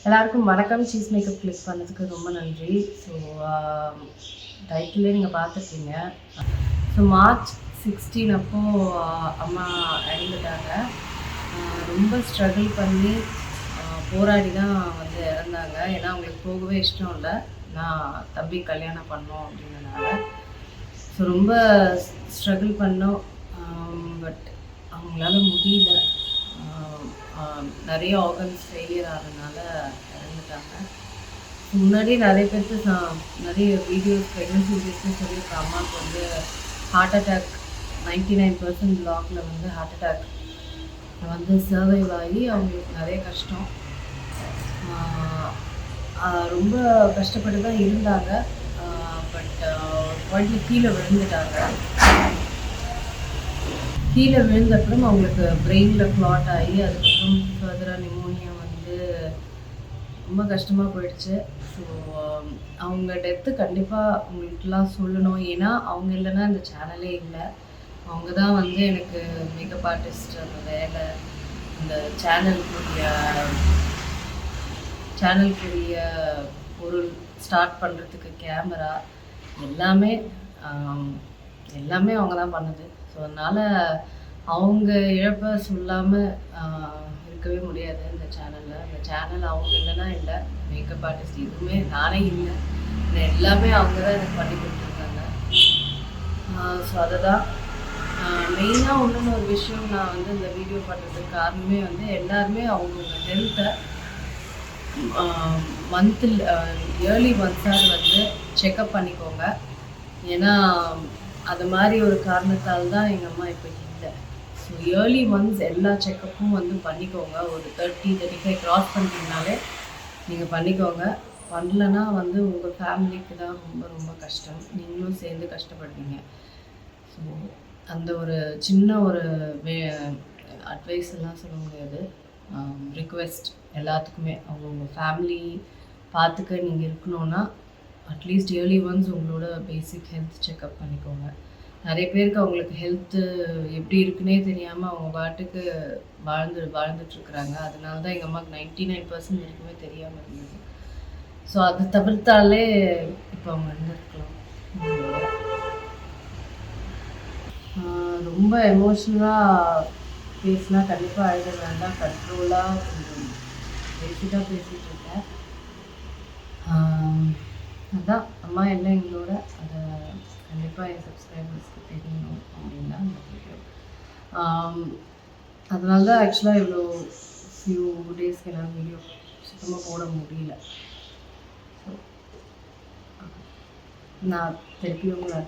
எல்லாருக்கும் வணக்கம். Cheese makeup click பண்ணதுக்கு ரொம்ப நன்றி. ஸோ டைட்டிலே நீங்கள் பார்த்துருக்கீங்க. ஸோ மார்ச் 16 அப்போ அம்மா இறந்துட்டாங்க. ரொம்ப ஸ்ட்ரகிள் பண்ணி போராடி தான் வந்து இறந்தாங்க. ஏன்னா அவங்களுக்கு போகவே இஷ்டம் இல்லை, நான் தம்பி கல்யாணம் பண்ணோம் அப்படின்றனால. ஸோ ரொம்ப ஸ்ட்ரகிள் பண்ணோம். பட் அவங்களால முடியல. நிறைய ஆர்கன்ஸ் ஃபெயிலியர் ஆகிறதுனால இறந்துட்டாங்க. முன்னாடி நிறைய பேருக்கு நிறைய வீடியோஸ் ப்ரெக்னன்சி வீடியோஸ்ன்னு சொல்லியிருக்கேன். அம்மாவுக்கு வந்து ஹார்ட் அட்டாக் 99% லாக்கில் வந்து ஹார்ட் அட்டாக் வந்து சர்வைவ் ஆகி அவங்களுக்கு நிறைய கஷ்டம். ரொம்ப கஷ்டப்பட்டு தான் இருந்தாங்க. பட் பாயிண்டில் கீழே விழுந்துட்டாங்க. கீழே விழுந்தப்புறம் அவங்களுக்கு பிரெயினில் க்ளாட் ஆகி அதுக்கப்புறம் ஃபர்தராக நிமோனியா வந்து ரொம்ப கஷ்டமாக போயிடுச்சு. ஸோ அவங்க டெத்து கண்டிப்பாக உங்களுக்குலாம் சொல்லணும். ஏன்னா அவங்க இல்லைன்னா இந்த சேனலே இல்லை. அவங்க தான் வந்து எனக்கு மேக்கப் ஆர்டிஸ்ட் அந்த வேலை, இந்த சேனலுக்குரிய பொருள் ஸ்டார்ட் பண்ணுறதுக்கு கேமரா எல்லாமே அவங்க தான் பண்ணுது. ஸோ அதனால் அவங்க இழப்பை சொல்லாமல் இருக்கவே முடியாது இந்த சேனலில். இந்த சேனல் அவங்க இல்லைன்னா இல்லை, மேக்கப் ஆர்டிஸ்ட் எதுவுமே நானே இல்லை, எல்லாமே அவங்க தான் எனக்கு பண்ணி கொடுத்துருக்காங்க. ஸோ அதை தான் மெயினாக இன்னொன்று ஒரு விஷயம் நான் வந்து இந்த வீடியோ பண்ணுறதுக்கு காரணமே வந்து எல்லாருமே அவங்கவுங்க ஹெல்த்தை மந்தில் இயர்லி ஒன்ஸாக வந்து செக்கப் பண்ணிக்கோங்க. ஏன்னா அது மாதிரி ஒரு காரணத்தால் தான் எங்கள் அம்மா இப்போ இல்லை. ஸோ இயர்லி ஒன்ஸ் எல்லா செக்கப்பும் வந்து பண்ணிக்கோங்க. ஒரு 30-35 க்ராஸ் பண்ணிட்டீங்கனாலே நீங்கள் பண்ணிக்கோங்க. பண்ணலன்னா வந்து உங்கள் ஃபேமிலிக்கு தான் ரொம்ப ரொம்ப கஷ்டம், நீங்களும் சேர்ந்து கஷ்டப்படுவீங்க. ஸோ அந்த ஒரு சின்ன ஒரு அட்வைஸ் எல்லாம் சொல்ல முடியாது, ரிக்வெஸ்ட் எல்லாத்துக்குமே. அவங்கவுங்க ஃபேமிலி பார்த்துக்க நீங்கள் இருக்கணும்னா அட்லீஸ்ட் இயர்லி ஒன்ஸ் உங்களோட பேசிக் ஹெல்த் செக்கப் பண்ணிக்கோங்க. நிறைய பேருக்கு அவங்களுக்கு ஹெல்த்து எப்படி இருக்குன்னே தெரியாமல் அவங்க பாட்டுக்கு வாழ்ந்துட்டுருக்குறாங்க. அதனால தான் எங்கள் அம்மாவுக்கு 99% வரைக்குமே தெரியாமல் இருந்தது. ஸோ அது தவிர்த்தாலே இப்போ அவங்க இருந்திருக்கலாம். ரொம்ப எமோஷ்னலாக பேசினா கண்டிப்பாக அழுத வேண்டாம், கண்ட்ரோலாக கொஞ்சம் பேசிட்டாக பேசிகிட்டு இருக்கேன். அதுதான் அம்மா எல்லாம் எங்களோட, அதை கண்டிப்பாக என் சப்ஸ்கிரைபர்ஸ்க்கு தெரியணும் அப்படின்னு தான் இந்த வீடியோ. அதனால தான் ஆக்சுவலாக இவ்வளோ ஃபியூ டேஸ்க்கு எல்லாம் வீடியோ சுத்தமாக போட முடியல. ஸோ நான் திருப்பியும் உங்களை